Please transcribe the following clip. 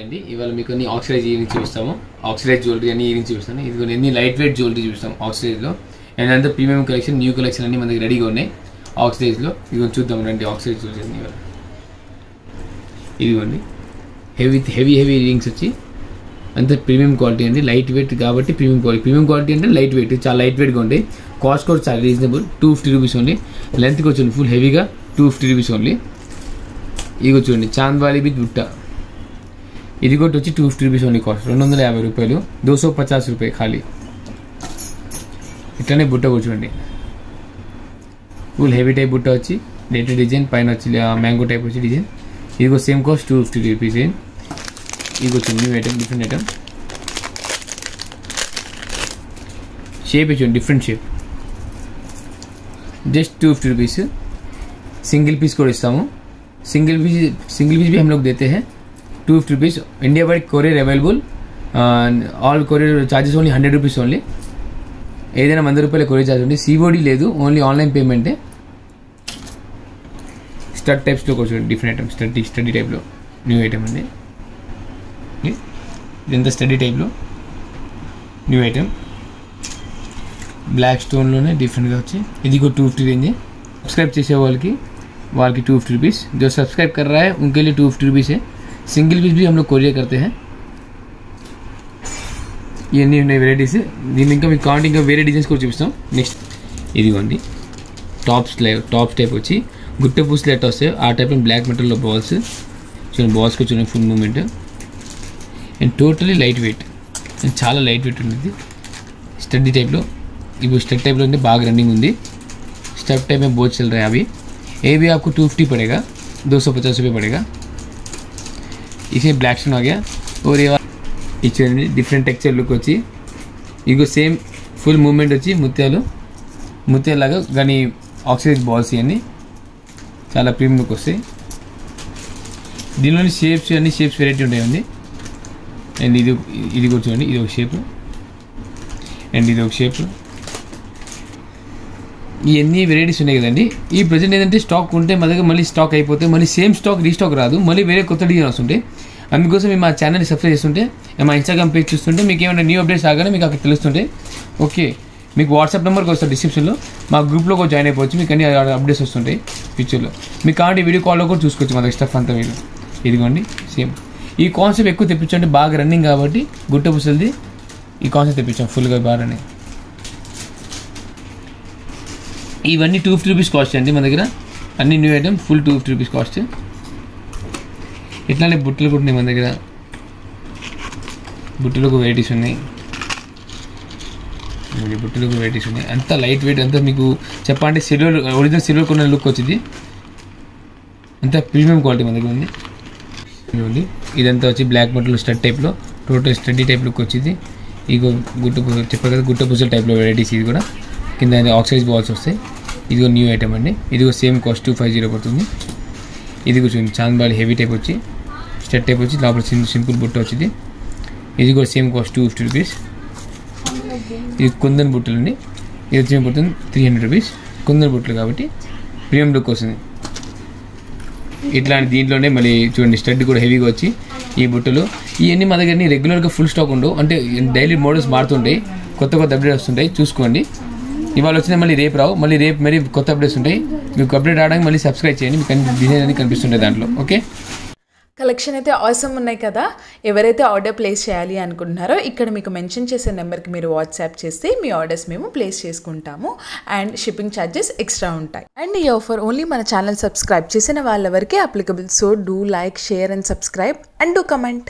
అండి ఇవాళ మీకు అన్ని ఆక్సిడైజ్ ఇయరింగ్స్ చూపిస్తాము. ఆక్సిడైజ్ జ్యువెలరీ అన్ని ఇయరింగ్స్ చూపిస్తాను. ఇది అన్ని లైట్ వెయిట్ జ్యువెలరీ చూపిస్తాం ఆక్సిడైజ్లో. అండ్ అంతా ప్రీమియం కలెక్షన్, న్యూ కలెక్షన్ అన్ని మన దగ్గర రెడీగా ఉన్నాయి ఆక్సిడైజ్లో. ఇదిగోండి చూద్దాం రండి ఆక్సిడైజ్ జ్యువెలరీ అన్ని ఇవాళ. ఇదిగోండి హెవీ ఇయరింగ్స్ వచ్చి అంతా ప్రీమియం క్వాలిటీ అండి. లైట్ వెయిట్ కాబట్టి ప్రీమియం క్వాలిటీ అంటే లైట్ వెయిట్, చాలా లైట్ వెయిట్గా ఉంటాయి. కాస్ట్ కూడా చాలా రీజనబుల్, 250 రూపీస్ ఓన్లీ. లెంత్కి వచ్చింది ఫుల్ హెవీగా 250 రూపీస్ ఓన్లీ. ఇది చూడండి చాంద్వాలి విత్ బుట్ట, ఇది కూడా వచ్చి 250 రూపీస్ ఓన్లీ. కాస్ట్ 250 రూపాయలు, 250 రూపాయలు ఖాళీ. ఇట్లానే బుట్ట కూడా చూడండి ఫుల్ హెవీ టైప్ బుట్ట వచ్చి డేటెడ్ డిజైన్, పైన వచ్చి మ్యాంగో టైప్ వచ్చి డిజైన్. ఇది కూడా సేమ్ కాస్ట్ 250 రూపీస్. ఇది వచ్చింది new item, different item. Shape ఇచ్చింది different shape, just 250 rupees. Single piece को इस्तामू. सिंगल पीस भी हम लोग देते हैं 250 rupees. India wide courier available. All courier charges only 100 rupees only. ఏదైనా 100 రూపాయల కొరియర్ చార్జ్ ఉంది. సిఓడి లేదు, ఓన్లీ ఆన్లైన్ పేమెంటే. స్టడ్ టైప్స్లో కొంచెం డిఫరెంట్ ఐటమ్, స్టడీ టైప్లో న్యూ ఐటమ్ అండి. ఇదంతా స్టడీ టైప్లో న్యూ ఐటమ్, ब्लैक स्टोन लोने डिफरेंट గా వచ్చి. ఇది को 250 रेंज है. सब्सक्राइब చేసే వాళ్ళకి 250 रुपीस. जो सब्सक्राइब कर रहा है उनके लिए 250 रुपीस है. सिंगल पीस भी हम लोग कोरियर करते हैं. ये नई वेराइटीज దీని ఇంకా మీకు కౌంటింగ్ వేరే డిజైన్స్ కూడా చూపిస్తాం నెక్స్ట్. ఇదిగోండి టాప్స్ టైప్ వచ్చి గుట్ట పూసలు ఎట్లా వస్తాయి ఆ టైప్ బ్లాక్ మెటల్లో బాల్స్ చూడండి. బాల్స్కి వచ్చిన full movement and totally light weight, చాలా లైట్ వెయిట్ ఉంటుంది. స్టడీ టైప్లో इब स्टेप टाइप में बाग रनिंग होंगी. स्टेप टाइप में बहुत चल रहा है अभी. ये भी आपको 250 पड़ेगा, 250 रुपये पड़ेगा. इसमें ब्लैक स्टोन आ गया. और ये डिफरेंट टेक्चर लुक వచ్చి इगो सेम फुल मूवमेंट వచ్చి ముత్యాలాగా కానీ ఆక్సిడైజ్ బాల్స్ ఇవన్నీ చాలా ప్రీమియం లుక్ వస్తాయి. దీనిలోని అన్ని షేప్స్ వెరైటీ ఉంటాయండి. అండ్ ఇది కూడా చూడండి, ఇది ఒక షేప్ అండ్ ఇది ఒక షేప్. ఇవన్నీ వెరైటీస్ ఉన్నాయి కదండి. ఈ ప్రజెంట్ ఏంటంటే స్టాక్ ఉంటే మన దగ్గర మళ్ళీ స్టాక్ అయిపోతే మళ్ళీ సేమ్ స్టాక్ రీస్టాక్ రాదు, మళ్ళీ వేరే కొత్త డిజైన్ వస్తుంటాయి. అందుకోసం మేము మా ఛానల్ని సబ్స్క్రైబ్ చేస్తుంటే, మా ఇన్స్టాగ్రామ్ పేజ్ చూస్తుంటే మీకు ఏమైనా న్యూ అప్డేట్స్ రాగానే మీకు అక్కడ తెలుస్తుంటాయి. ఓకే, మీకు వాట్సాప్ నెంబర్కి వస్తుంది డిస్క్రిప్షన్లో. మా గ్రూప్లో కూడా జాయిన్ అయిపోవచ్చు, మీకు అన్ని అప్డేట్స్ వస్తుంటాయి ఫ్యూచర్లో. మీకు కావాలంటే వీడియో కాల్లో కూడా చూసుకోవచ్చు మా దగ్గర స్టఫ్ అంతా. మీరు ఇదిగోండి సేమ్ ఈ కాన్సెప్ట్ ఎక్కువ తెప్పించండి, బాగా రన్నింగ్ కాబట్టి గుట్ట పుసలది ఈ కాన్సెప్ట్ తెప్పించాం ఫుల్గా బాగా రన్నింగ్. ఇవన్నీ 250 రూపీస్ కాస్ట్ అండి మన దగ్గర. అన్ని new item full 250 rupees cost. ఇట్లానే బుట్టలు కూడా ఉన్నాయి మన దగ్గర. బుట్టలకు వెరైటీస్ ఉన్నాయి, అంతా లైట్ వెయిట్, అంతా మీకు చెప్పాలంటే సిల్వర్, ఒరిజినల్ సిల్వర్ కొన్న లుక్ వచ్చింది. అంతా ప్రీమియం క్వాలిటీ మన దగ్గర ఉంది. ఇదంతా వచ్చి బ్లాక్ మెటల్ స్టడ్ టైప్లో టోటల్ స్టడీ టైప్ లుక్ వచ్చింది. ఇగో చెప్పారు కదా గుట్ట పుసల టైప్లో వెరైటీస్. ఇది కూడా కింద ఆక్సిడైజ్ బాల్స్ వస్తాయి. ఇదిగో న్యూ ఐటమ్ అండి. ఇదిగో సేమ్ కాస్ట్ 250 పడుతుంది. ఇది కూడా చాంద్బాలి హెవీ టైప్ వచ్చి స్టెట్ టైప్ వచ్చి లోపల సింపుల్ బుట్ట వచ్చింది. ఇది కూడా సేమ్ కాస్ట్ 250 రూపీస్. ఇది కుందన్ బుట్టలు అండి. ఇది వచ్చి పడుతుంది 300 రూపీస్. కుందన్ బుట్టలు కాబట్టి ప్రీమియం లుక్ వస్తుంది. ఇట్లాంటి దీంట్లోనే మళ్ళీ చూడండి స్టడ్ కూడా హెవీగా వచ్చి ఈ బుట్టలు. ఇవన్నీ మా దగ్గర రెగ్యులర్గా ఫుల్ స్టాక్ ఉండవు, అంటే డైలీ మోడల్స్ మారుతుంటాయి, కొత్త అప్డేట్ వస్తుంటాయి. చూసుకోండి. ఇవాళ వచ్చినా మళ్ళీ రేపు రావు, మళ్ళీ రేపు మరి కొత్త అప్డేట్స్ ఉంటాయి. మీకు అప్డేట్ రావడానికి మళ్ళీ సబ్స్క్రైబ్ చేయండి, మీకు అన్ని డిజైన్ అనేది కనిపిస్తుంటాయి దాంట్లో. ఓకే, కలెక్షన్ అయితే ఆసమ్ ఉన్నాయి కదా. ఎవరైతే ఆర్డర్ ప్లేస్ చేయాలి అనుకుంటున్నారో ఇక్కడ మీకు మెన్షన్ చేసే నెంబర్కి మీరు వాట్సాప్ చేస్తే మీ ఆర్డర్స్ మేము ప్లేస్ చేసుకుంటాము. అండ్ షిప్పింగ్ ఛార్జెస్ ఎక్స్ట్రా ఉంటాయి. అండ్ ఈ ఆఫర్ ఓన్లీ మన ఛానల్ సబ్స్క్రైబ్ చేసిన వాళ్ళ వరకే applicable. So do like, share and subscribe and do comment.